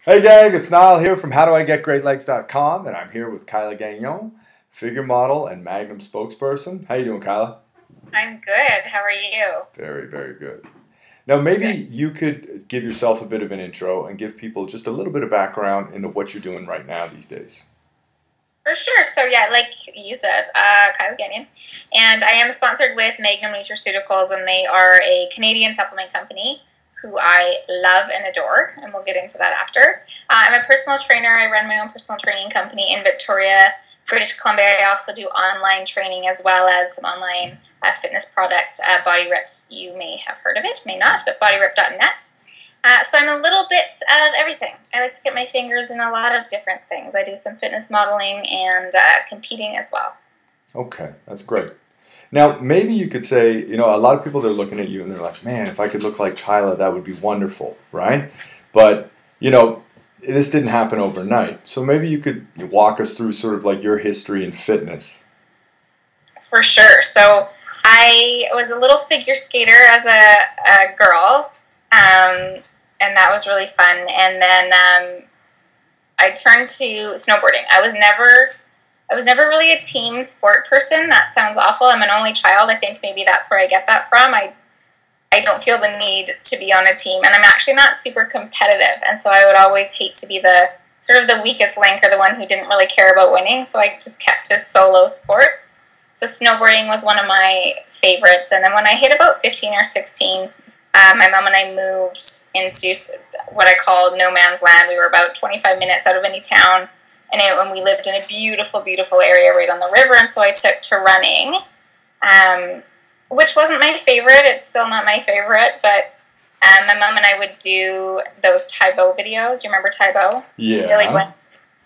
Hey gang, it's Niall here from HowDoIGetGreatLegs.com, and I'm here with Kyla Gagnon, figure model and Magnum spokesperson. How you doing, Kyla? I'm good. How are you? Very, very good. Now, maybe Good. you could give yourself a bit of an intro and give people just a little bit of background into what you're doing right now these days. For sure. So yeah, like you said, Kyla Gagnon, and I am sponsored with Magnum Nutraceuticals, and they are a Canadian supplement company who I love and adore, and we'll get into that after. I'm a personal trainer. I run my own personal training company in Victoria, British Columbia. I also do online training as well as some online fitness product, bodyripped. You may have heard of it, may not, but bodyripped.net. So I'm a little bit of everything. I like to get my fingers in a lot of different things. I do some fitness modeling and competing as well. Okay, that's great. Now, maybe you could say, a lot of people they're looking at you and they're like, man, if I could look like Kyla, that would be wonderful, right? But, this didn't happen overnight. So maybe you could walk us through sort of like your history in fitness. For sure. So I was a little figure skater as a girl, and that was really fun. And then I turned to snowboarding. I was never really a team sport person. That sounds awful. I'm an only child. I think maybe that's where I get that from. I don't feel the need to be on a team, and I'm actually not super competitive. And so I would always hate to be the sort of the weakest link or the one who didn't really care about winning. So I just kept to solo sports. So snowboarding was one of my favorites. And then when I hit about 15 or 16, my mom and I moved into what I call no man's land. We were about 25 minutes out of any town. And we lived in a beautiful, beautiful area right on the river. And so I took to running, which wasn't my favorite. It's still not my favorite. But my mom and I would do those Taibo videos. You remember Taibo? Yeah.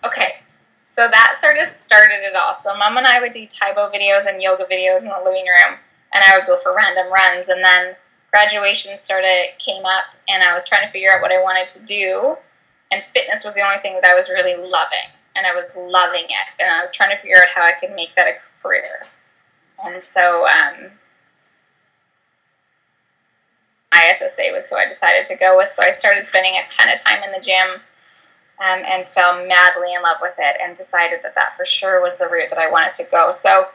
Okay. So that sort of started it all. So mom and I would do Taibo videos and yoga videos in the living room. And I would go for random runs. And then graduation came up. And I was trying to figure out what I wanted to do. And fitness was the only thing that I was really loving. And I was loving it. And I was trying to figure out how I could make that a career. And so ISSA was who I decided to go with. So I started spending a ton of time in the gym and fell madly in love with it and decided that that for sure was the route that I wanted to go. So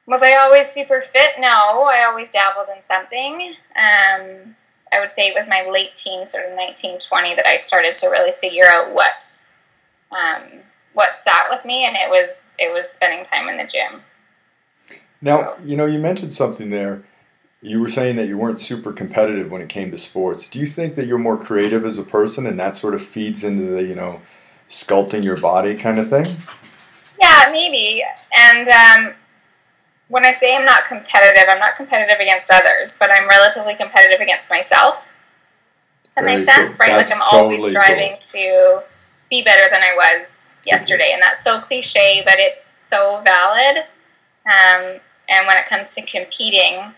was I always super fit? No, I always dabbled in something. I would say it was my late teens, sort of 19, 20, that I started to really figure out what sat with me, and it was spending time in the gym. Now, So, you mentioned something there. You were saying that you weren't super competitive when it came to sports. Do you think that you're more creative as a person and that sort of feeds into the, sculpting your body kind of thing? yeah, maybe. And when I say I'm not competitive against others, but I'm relatively competitive against myself. Does that make Very cool. sense, right? Like I'm That's always totally striving cool. to be better than I was yesterday, and that's so cliche, but it's so valid. And when it comes to competing,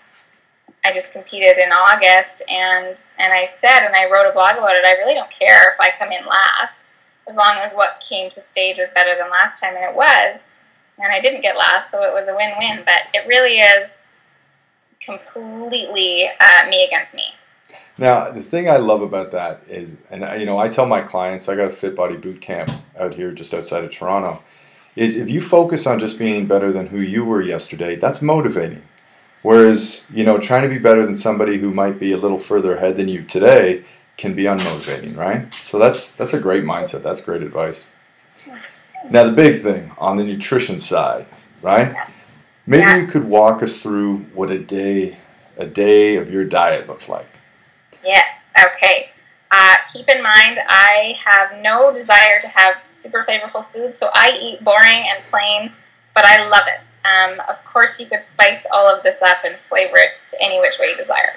I just competed in August, and I said, and I wrote a blog about it, I really don't care if I come in last, as long as what came to stage was better than last time, and it was. And I didn't get last, so it was a win-win, but it really is completely me against me. Now, the thing I love about that is, and I tell my clients, I got a Fit Body boot camp out here just outside of Toronto, is if you focus on just being better than who you were yesterday, that's motivating. Whereas, trying to be better than somebody who might be a little further ahead than you today can be unmotivating, right? So that's a great mindset. That's great advice. Now, the big thing on the nutrition side, right? Yes. Maybe you Yes. could walk us through what a day of your diet looks like. Yes. Okay. Keep in mind, I have no desire to have super flavorful food, so I eat boring and plain, but I love it. Of course, you could spice all of this up and flavor it to any which way you desire.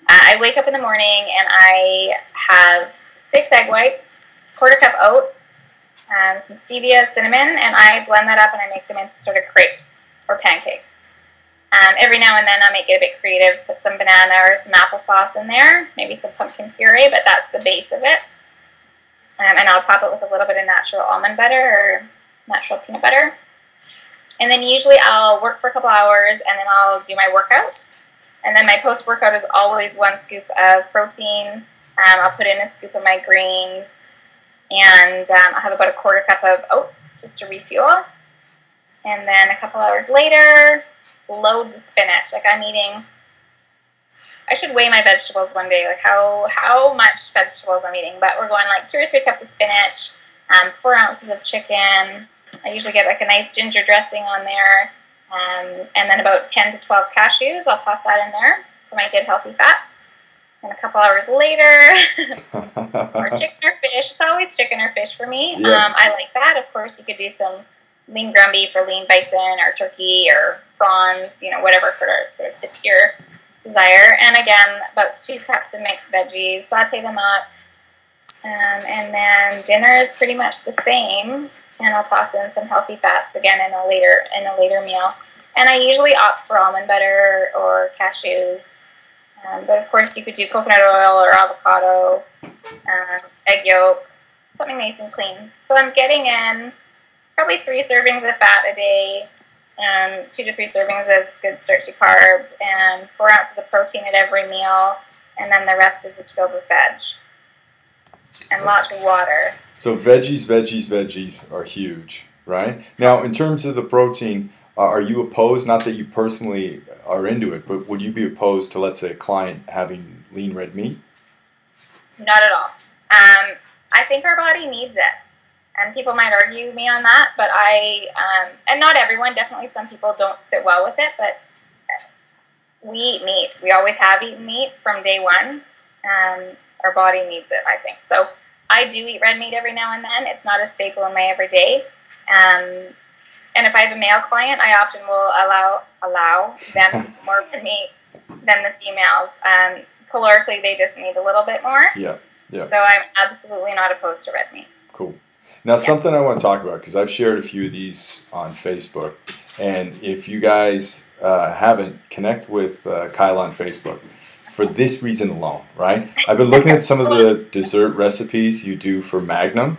I wake up in the morning and I have 6 egg whites, quarter cup oats, some stevia, cinnamon, and I blend that up and I make them into sort of crepes or pancakes. Every now and then I might get a bit creative, put some banana or some applesauce in there, maybe some pumpkin puree, but that's the base of it. And I'll top it with a little bit of natural almond butter or natural peanut butter. And then usually I'll work for a couple hours and then I'll do my workout. And then my post-workout is always 1 scoop of protein. I'll put in a scoop of my greens. And I'll have about a quarter cup of oats just to refuel. And then a couple hours later, loads of spinach. Like I'm eating, I should weigh my vegetables one day, like how much vegetables I'm eating. But we're going like 2 or 3 cups of spinach, 4 ounces of chicken. I usually get like a nice ginger dressing on there. And then about 10 to 12 cashews. I'll toss that in there for my good healthy fats. And a couple hours later, or chicken or fish. It's always chicken or fish for me. Yeah. I like that. Of course, you could do some lean ground beef or lean bison or turkey or prawns, whatever sort of fits your desire. And again, about 2 cups of mixed veggies. Saute them up. And then dinner is pretty much the same. And I'll toss in some healthy fats again in a later meal. And I usually opt for almond butter or cashews. But of course, you could do coconut oil or avocado, egg yolk, something nice and clean. So I'm getting in probably 3 servings of fat a day, 2 to 3 servings of good starchy carb, and 4 ounces of protein at every meal. And then the rest is just filled with veg and lots of water. So veggies are huge, right? Now, in terms of the protein, are you opposed, not that you personally are into it, but would you be opposed to, let's say, a client having lean red meat? Not at all. I think our body needs it. And people might argue me on that, but and not everyone, definitely some people don't sit well with it, but we eat meat. We always have eaten meat from day one. Our body needs it, I think. So I do eat red meat every now and then. It's not a staple in my everyday. And if I have a male client, I often will allow them to eat more red meat than the females. Calorically, they just need a little bit more. Yeah. So I'm absolutely not opposed to red meat. Cool. Now, something I want to talk about, because I've shared a few of these on Facebook, and if you guys haven't, connect with Kyla on Facebook for this reason alone, right? I've been looking at some of the dessert recipes you do for Magnum,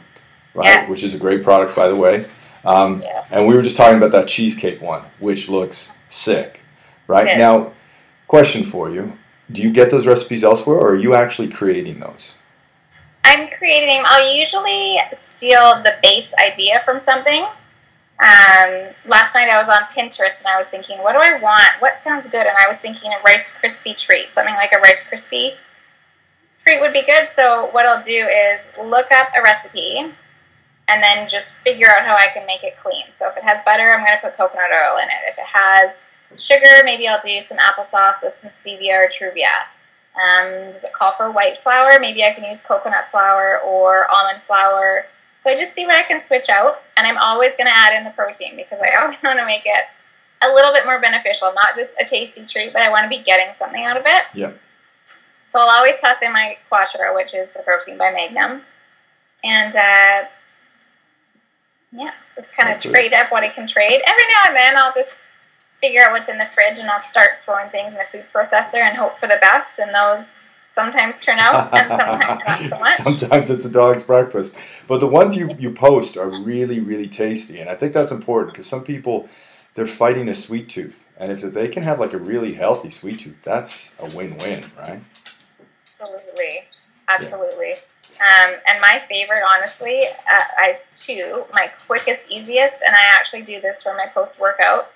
right? Yes. Which is a great product, by the way. And we were just talking about that cheesecake one, which looks sick, right? Yes. Now, question for you. Do you get those recipes elsewhere, or are you actually creating those? I'm creating them. I'll usually steal the base idea from something. Last night I was on Pinterest and I was thinking, what do I want? What sounds good? And I was thinking a Rice Krispie treat, something like a Rice Krispie treat would be good. So what I'll do is look up a recipe and then just figure out how I can make it clean. So if it has butter, I'm going to put coconut oil in it. If it has sugar, maybe I'll do some applesauce with some stevia or truvia. Does it call for white flour? Maybe I can use coconut flour or almond flour. So I just see what I can switch out, and I'm always going to add in the protein because I always want to make it a little bit more beneficial, not just a tasty treat, but I want to be getting something out of it. Yeah. So I'll always toss in my Quattro, which is the protein by Magnum, and just kind of trade up what I can trade. Every now and then I'll just figure out what's in the fridge and I'll start throwing things in a food processor and hope for the best, and those sometimes turn out and sometimes not so much. Sometimes it's a dog's breakfast. But the ones you post are really, really tasty, and I think that's important because some people, they're fighting a sweet tooth, and if they can have like a really healthy sweet tooth, that's a win-win, right? Absolutely. Yeah. And my favorite, honestly, I have 2. My quickest, easiest, and I actually do this for my post-workout,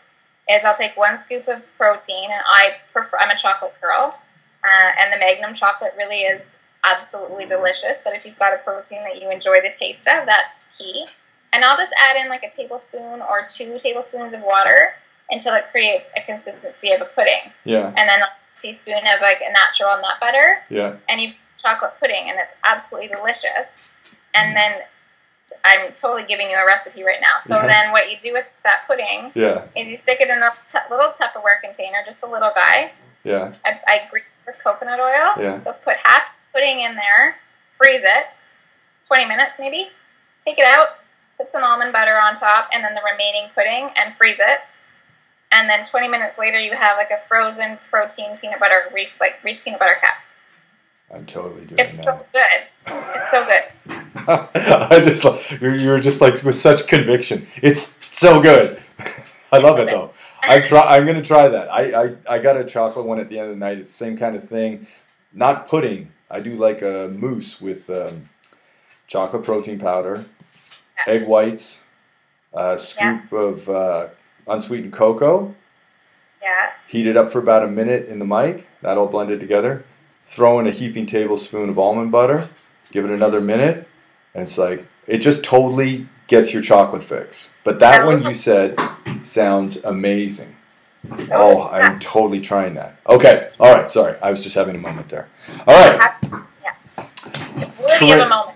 is I'll take 1 scoop of protein, and I'm a chocolate girl, and the Magnum chocolate really is absolutely delicious, but if you've got a protein that you enjoy the taste of, that's key. And I'll just add in like a tablespoon or 2 tablespoons of water until it creates a consistency of a pudding. Yeah. And then a teaspoon of like a natural nut butter. Yeah. And you've chocolate pudding, and it's absolutely delicious. And then I'm totally giving you a recipe right now. So then what you do with that pudding is you stick it in a little Tupperware container, just a little guy. Yeah. I grease it with coconut oil. Yeah. So put half pudding in there, freeze it, 20 minutes maybe, take it out, put some almond butter on top, and then the remaining pudding, and freeze it. And then 20 minutes later, you have like a frozen protein peanut butter, Reese peanut butter cup. I'm totally doing it. It's so good. It's so good. I just you're just like with such conviction. It's so good. I love it though. I'm gonna try that. I got a chocolate one at the end of the night. It's the same kind of thing. Not pudding. I do like a mousse with chocolate protein powder, Yeah. egg whites, a scoop of unsweetened cocoa. Yeah. Heat it up for about a minute in the mic. That all blended together. Throw in a heaping tablespoon of almond butter. Give it another minute. And it's like, it just totally gets your chocolate fix. But that one you said sounds amazing. So I'm totally trying that. Okay. All right. Sorry. I was just having a moment there. All right. Yeah. It's worthy of a moment.